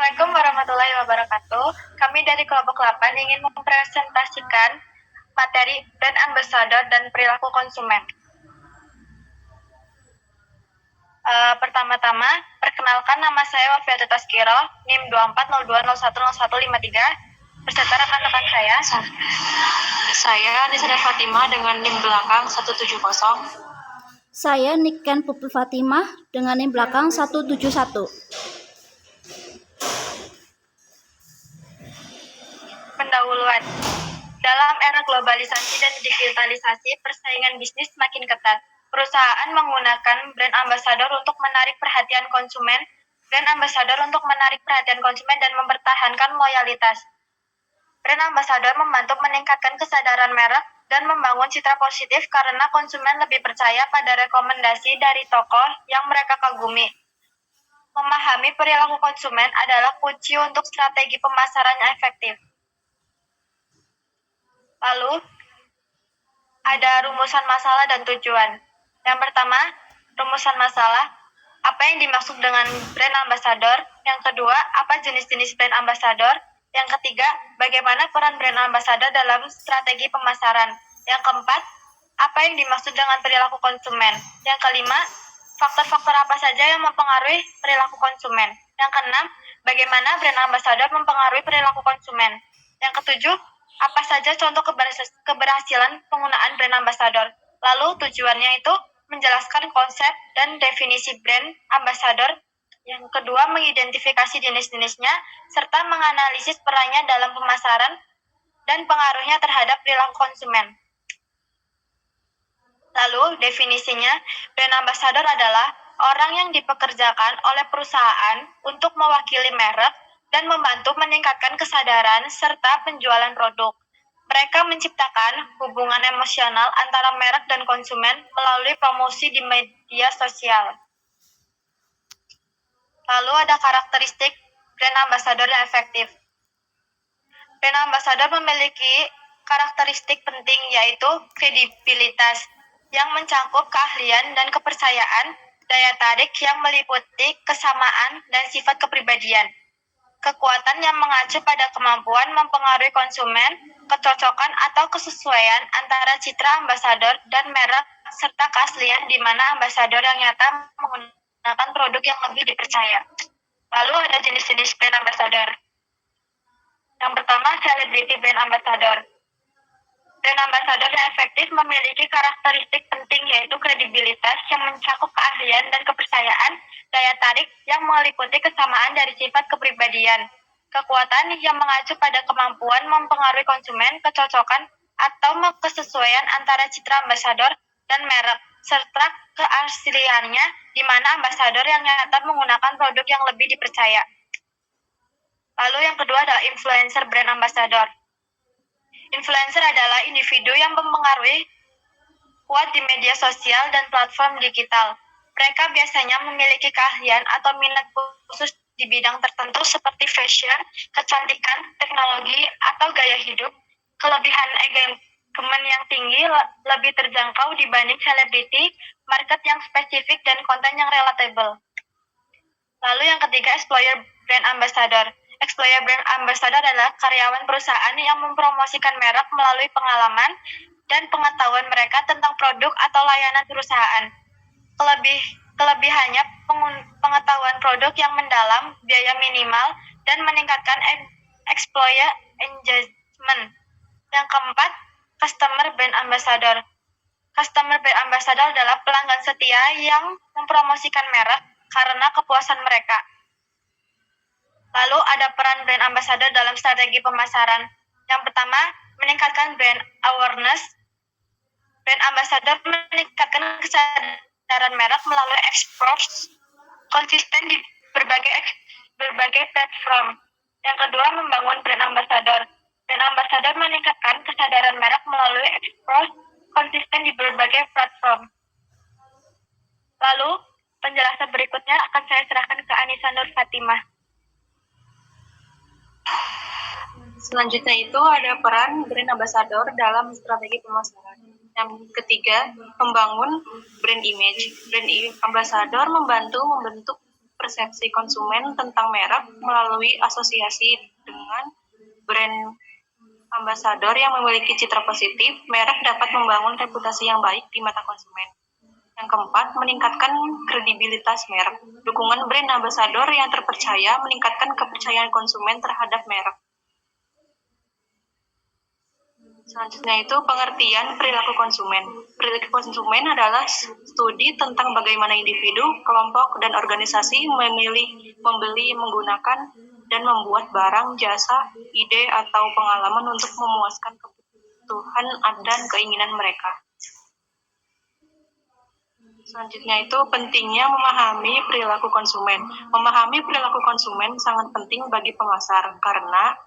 Assalamualaikum warahmatullahi wabarakatuh. Kami dari kelompok 8 ingin mempresentasikan materi brand ambassador dan perilaku konsumen. Pertama-tama, perkenalkan nama saya Wafiatul Taskiro, NIM 2402010153, beserta rekan-rekan saya. Saya Anissa dan Fatimah dengan NIM belakang 170. Saya Niken Pupil Fatimah dengan NIM belakang 171. Pendahuluan. Dalam era globalisasi dan digitalisasi, persaingan bisnis makin ketat. Perusahaan menggunakan brand ambassador untuk menarik perhatian konsumen, dan mempertahankan loyalitas. Brand ambassador membantu meningkatkan kesadaran merek dan membangun citra positif karena konsumen lebih percaya pada rekomendasi dari tokoh yang mereka kagumi. Memahami perilaku konsumen adalah kunci untuk strategi pemasaran yang efektif. Lalu, ada rumusan masalah dan tujuan. Yang pertama, rumusan masalah. Apa yang dimaksud dengan brand ambassador? Yang kedua, apa jenis-jenis brand ambassador? Yang ketiga, bagaimana peran brand ambassador dalam strategi pemasaran? Yang keempat, apa yang dimaksud dengan perilaku konsumen? Yang kelima, faktor-faktor apa saja yang mempengaruhi perilaku konsumen? Yang keenam, bagaimana brand ambassador mempengaruhi perilaku konsumen? Yang ketujuh, apa saja contoh keberhasilan penggunaan brand ambassador? Lalu tujuannya itu menjelaskan konsep dan definisi brand ambassador. Yang kedua, mengidentifikasi jenis-jenisnya, serta menganalisis perannya dalam pemasaran dan pengaruhnya terhadap perilaku konsumen. Lalu, definisinya, brand ambassador adalah orang yang dipekerjakan oleh perusahaan untuk mewakili merek dan membantu meningkatkan kesadaran serta penjualan produk. Mereka menciptakan hubungan emosional antara merek dan konsumen melalui promosi di media sosial. Lalu ada karakteristik brand ambassador yang efektif. Brand ambassador memiliki karakteristik penting yaitu kredibilitas yang mencakup keahlian dan kepercayaan, daya tarik yang meliputi kesamaan dan sifat kepribadian, kekuatan yang mengacu pada kemampuan mempengaruhi konsumen, kecocokan atau kesesuaian antara citra ambasador dan merek, serta keaslian di mana ambasador yang nyata menggunakan produk yang lebih dipercaya. Lalu ada jenis-jenis brand ambassador. Yang pertama, celebrity brand ambassador. Brand ambassador yang efektif memiliki karakteristik penting yaitu kredibilitas yang mencakup keahlian dan kepercayaan, daya tarik yang meliputi kesamaan dari sifat kepribadian, kekuatan yang mengacu pada kemampuan mempengaruhi konsumen, kecocokan atau kesesuaian antara citra ambasador dan merek, serta keasliannya di mana ambasador yang nyata menggunakan produk yang lebih dipercaya. Lalu yang kedua adalah influencer brand ambassador. Influencer adalah individu yang mempengaruhi kuat di media sosial dan platform digital. Mereka biasanya memiliki keahlian atau minat khusus di bidang tertentu seperti fashion, kecantikan, teknologi, atau gaya hidup. Kelebihan engagement yang tinggi lebih terjangkau dibanding selebriti, market yang spesifik, dan konten yang relatable. Lalu yang ketiga, employer brand ambassador. Employer brand ambassador adalah karyawan perusahaan yang mempromosikan merek melalui pengalaman dan pengetahuan mereka tentang produk atau layanan perusahaan. Kelebihannya pengetahuan produk yang mendalam, biaya minimal, dan meningkatkan employer engagement. Yang keempat, customer brand ambassador. Customer brand ambassador adalah pelanggan setia yang mempromosikan merek karena kepuasan mereka. Lalu ada peran brand ambassador dalam strategi pemasaran. Yang pertama, meningkatkan brand awareness. Brand ambassador meningkatkan kesadaran merek melalui expose konsisten di berbagai platform. Yang kedua, membangun brand ambassador. Brand ambassador meningkatkan kesadaran merek melalui expose konsisten di berbagai platform. Lalu, penjelasan berikutnya akan saya serahkan ke Anissa Nur Fatimah. Selanjutnya itu ada peran brand ambassador dalam strategi pemasaran. Yang ketiga, membangun brand image. Brand ambassador membantu membentuk persepsi konsumen tentang merek melalui asosiasi dengan brand ambasador yang memiliki citra positif. Merek dapat membangun reputasi yang baik di mata konsumen. Yang keempat, meningkatkan kredibilitas merek. Dukungan brand ambasador yang terpercaya meningkatkan kepercayaan konsumen terhadap merek. Selanjutnya itu pengertian perilaku konsumen. Perilaku konsumen adalah studi tentang bagaimana individu, kelompok, dan organisasi memilih, membeli, menggunakan, dan membuat barang, jasa, ide, atau pengalaman untuk memuaskan kebutuhan dan keinginan mereka. Selanjutnya itu pentingnya memahami perilaku konsumen. Memahami perilaku konsumen sangat penting bagi pemasar karena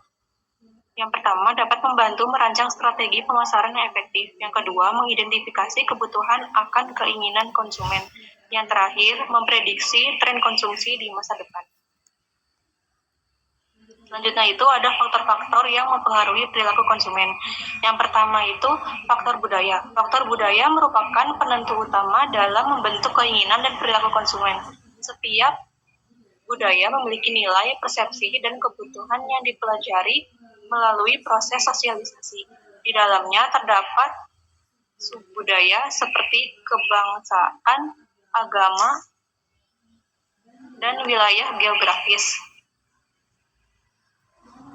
yang pertama, dapat membantu merancang strategi pemasaran yang efektif. Yang kedua, mengidentifikasi kebutuhan akan keinginan konsumen. Yang terakhir, memprediksi tren konsumsi di masa depan. Selanjutnya itu ada faktor-faktor yang mempengaruhi perilaku konsumen. Yang pertama itu faktor budaya. Faktor budaya merupakan penentu utama dalam membentuk keinginan dan perilaku konsumen. Setiap budaya memiliki nilai, persepsi, dan kebutuhan yang dipelajari melalui proses sosialisasi. Di dalamnya terdapat subbudaya seperti kebangsaan, agama, dan wilayah geografis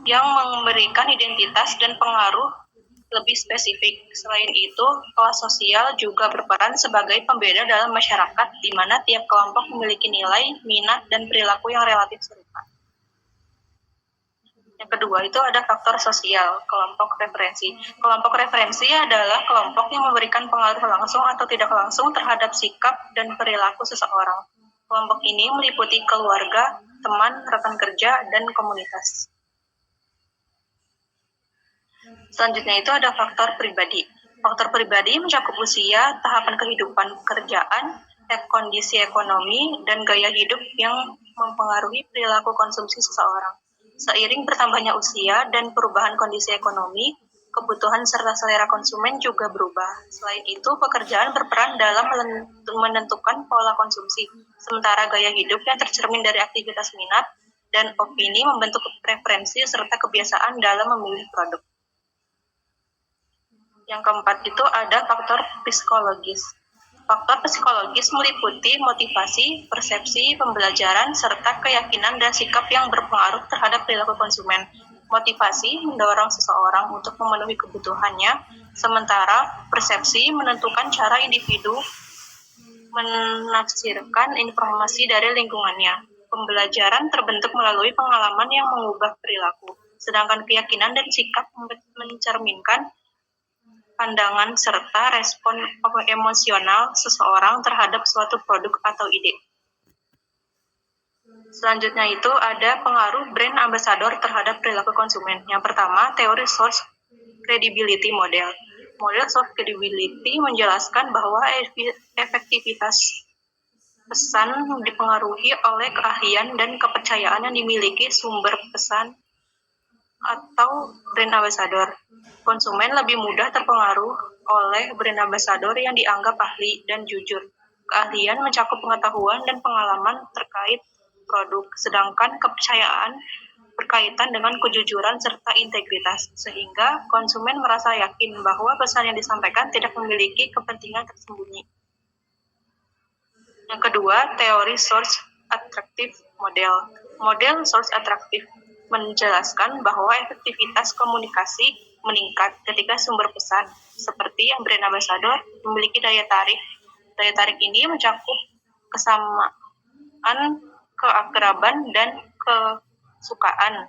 yang memberikan identitas dan pengaruh lebih spesifik. Selain itu, kelas sosial juga berperan sebagai pembeda dalam masyarakat, di mana tiap kelompok memiliki nilai, minat, dan perilaku yang relatif serupa. Yang kedua itu ada faktor sosial, kelompok referensi. Kelompok referensi adalah kelompok yang memberikan pengaruh langsung atau tidak langsung terhadap sikap dan perilaku seseorang. Kelompok ini meliputi keluarga, teman, rekan kerja, dan komunitas. Selanjutnya itu ada faktor pribadi. Faktor pribadi mencakup usia, tahapan kehidupan pekerjaan, kondisi ekonomi, dan gaya hidup yang mempengaruhi perilaku konsumsi seseorang. Seiring bertambahnya usia dan perubahan kondisi ekonomi, kebutuhan serta selera konsumen juga berubah. Selain itu, pekerjaan berperan dalam menentukan pola konsumsi, sementara gaya hidup yang tercermin dari aktivitas minat dan opini membentuk preferensi serta kebiasaan dalam memilih produk. Yang keempat itu ada faktor psikologis. Faktor psikologis meliputi motivasi, persepsi, pembelajaran, serta keyakinan dan sikap yang berpengaruh terhadap perilaku konsumen. Motivasi mendorong seseorang untuk memenuhi kebutuhannya, sementara persepsi menentukan cara individu menafsirkan informasi dari lingkungannya. Pembelajaran terbentuk melalui pengalaman yang mengubah perilaku, sedangkan keyakinan dan sikap mencerminkan pandangan serta respon emosional seseorang terhadap suatu produk atau ide. Selanjutnya itu ada pengaruh brand ambassador terhadap perilaku konsumen. Yang pertama, teori source credibility model. Model source credibility menjelaskan bahwa efektivitas pesan dipengaruhi oleh keahlian dan kepercayaan yang dimiliki sumber pesan atau brand ambassador. Konsumen lebih mudah terpengaruh oleh brand ambassador yang dianggap ahli dan jujur. Keahlian mencakup pengetahuan dan pengalaman terkait produk, sedangkan kepercayaan berkaitan dengan kejujuran serta integritas, sehingga konsumen merasa yakin bahwa pesan yang disampaikan tidak memiliki kepentingan tersembunyi. Yang kedua, teori source attractive model. Model source attractive menjelaskan bahwa efektivitas komunikasi meningkat ketika sumber pesan, seperti yang brand ambassador memiliki daya tarik. Daya tarik ini mencakup kesamaan, keakraban, dan kesukaan.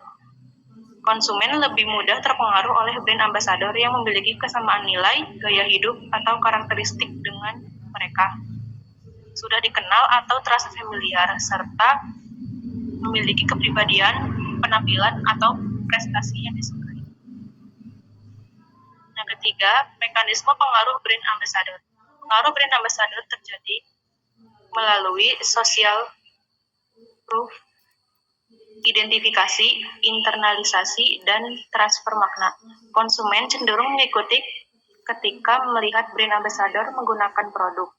Konsumen lebih mudah terpengaruh oleh brand ambassador yang memiliki kesamaan nilai, gaya hidup, atau karakteristik dengan mereka. Sudah dikenal atau terasa familiar, serta memiliki kepribadian, penampilan, atau prestasi yang disukai. Yang ketiga, mekanisme pengaruh brand ambassador. Pengaruh brand ambassador terjadi melalui social proof, identifikasi, internalisasi, dan transfer makna. Konsumen cenderung mengikuti ketika melihat brand ambassador menggunakan produk,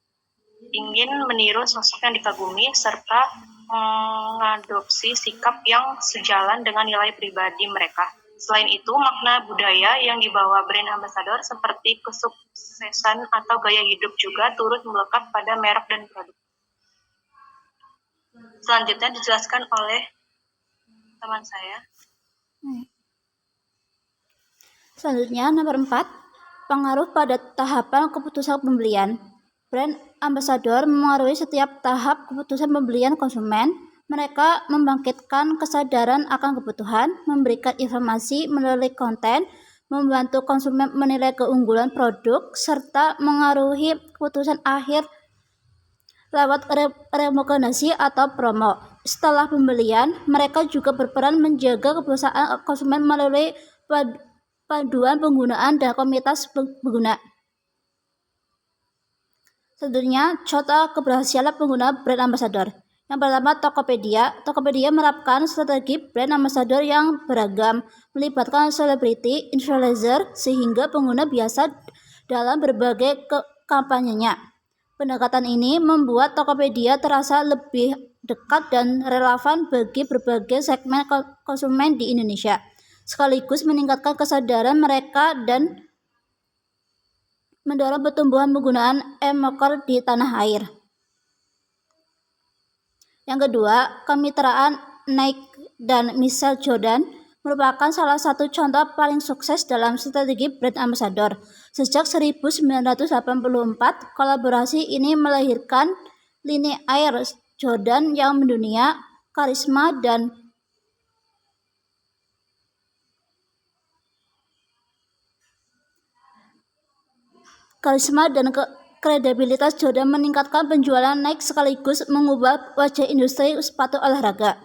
ingin meniru sosok yang dikagumi, serta mengadopsi sikap yang sejalan dengan nilai pribadi mereka. Selain itu, makna budaya yang dibawa brand ambassador seperti kesuksesan atau gaya hidup juga turut melekat pada merek dan produk. Selanjutnya dijelaskan oleh teman saya. Selanjutnya, nomor 4, pengaruh pada tahapan keputusan pembelian. Brand ambassador memengaruhi setiap tahap keputusan pembelian konsumen. Mereka membangkitkan kesadaran akan kebutuhan, memberikan informasi melalui konten, membantu konsumen menilai keunggulan produk, serta mengaruhi keputusan akhir lewat rekomendasi atau promo. Setelah pembelian, mereka juga berperan menjaga kepuasan konsumen melalui panduan penggunaan dan komunitas pengguna. Selanjutnya, contoh keberhasilan pengguna brand ambassador. Yang pertama, Tokopedia. Tokopedia menerapkan strategi brand ambassador yang beragam, melibatkan selebriti, influencer, sehingga pengguna biasa dalam berbagai kampanyenya. Pendekatan ini membuat Tokopedia terasa lebih dekat dan relevan bagi berbagai segmen konsumen di Indonesia, sekaligus meningkatkan kesadaran mereka dan mendorong pertumbuhan penggunaan e-commerce di tanah air. Yang kedua, kemitraan Nike dan Michael Jordan merupakan salah satu contoh paling sukses dalam strategi brand ambassador. Sejak 1984, kolaborasi ini melahirkan lini Air Jordan yang mendunia, karisma dan kredibilitas Jordan meningkatkan penjualan Nike sekaligus mengubah wajah industri sepatu olahraga.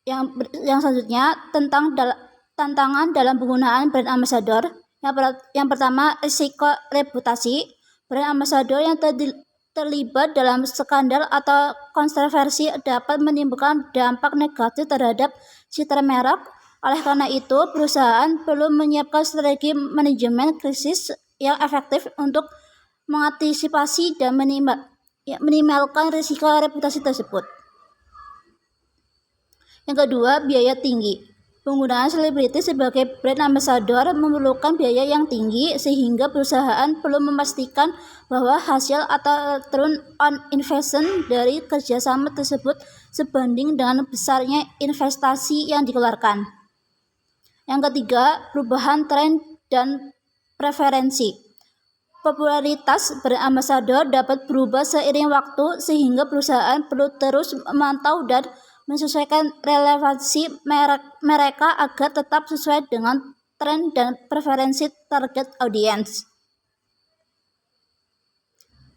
Yang selanjutnya, tentang tantangan dalam penggunaan brand ambassador. Yang pertama, risiko reputasi. Brand ambassador yang terlibat dalam skandal atau kontroversi dapat menimbulkan dampak negatif terhadap citra merek. Oleh karena itu, perusahaan perlu menyiapkan strategi manajemen krisis yang efektif untuk mengantisipasi dan minimalkan risiko reputasi tersebut. Yang kedua, biaya tinggi. Penggunaan selebriti sebagai brand ambassador memerlukan biaya yang tinggi sehingga perusahaan perlu memastikan bahwa hasil atau return on investment dari kerjasama tersebut sebanding dengan besarnya investasi yang dikeluarkan. Yang ketiga, perubahan tren dan preferensi. Popularitas brand ambassador dapat berubah seiring waktu sehingga perusahaan perlu terus memantau dan menyesuaikan relevansi mereka agar tetap sesuai dengan tren dan preferensi target audiens.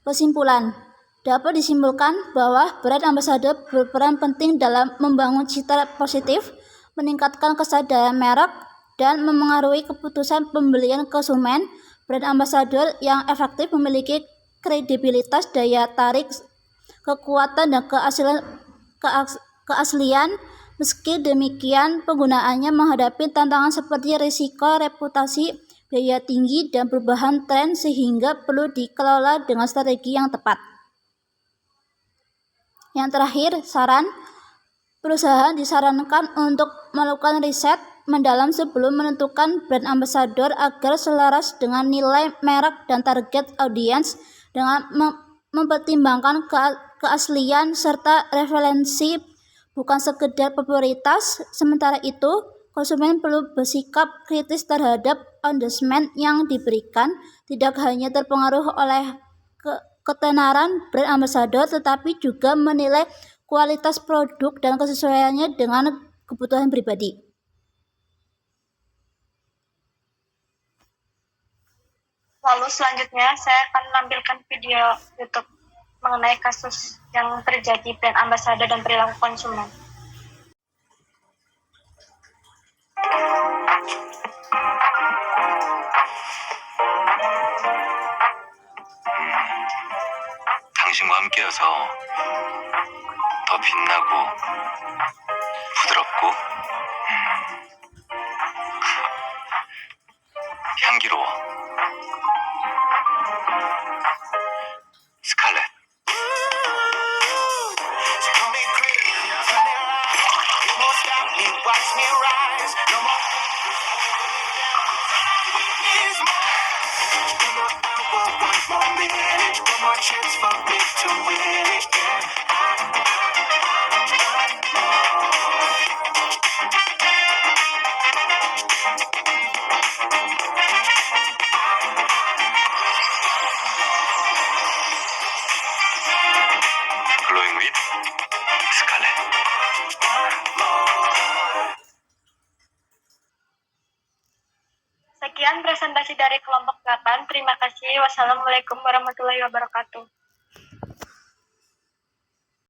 Kesimpulan, dapat disimpulkan bahwa brand ambassador berperan penting dalam membangun citra positif, meningkatkan kesadaran merek, dan memengaruhi keputusan pembelian konsumen. Brand ambassador yang efektif memiliki kredibilitas, daya tarik, kekuatan, dan keaslian. Meski demikian, penggunaannya menghadapi tantangan seperti risiko reputasi, biaya tinggi, dan perubahan tren sehingga perlu dikelola dengan strategi yang tepat. Yang terakhir, saran. Perusahaan disarankan untuk melakukan riset mendalam sebelum menentukan brand ambassador agar selaras dengan nilai merek dan target audiens dengan mempertimbangkan keaslian serta referensi, bukan sekedar popularitas. Sementara itu, konsumen perlu bersikap kritis terhadap endorsement yang diberikan, tidak hanya terpengaruh oleh ketenaran brand ambassador, tetapi juga menilai kualitas produk dan kesesuaiannya dengan kebutuhan pribadi. Lalu selanjutnya saya akan menampilkan video YouTube mengenai kasus yang terjadi brand ambassador dan perilaku konsumen. 당신과 함께여서 더 빛나고 부드럽고 향기로워. 스칼렛. watch me rise. No more is mine. One more hour, one more minute, one more chance for me to win it. Glowing with Scarlet. Sekian presentasi dari kelompok 8. Terima kasih. Wassalamualaikum warahmatullahi wabarakatuh.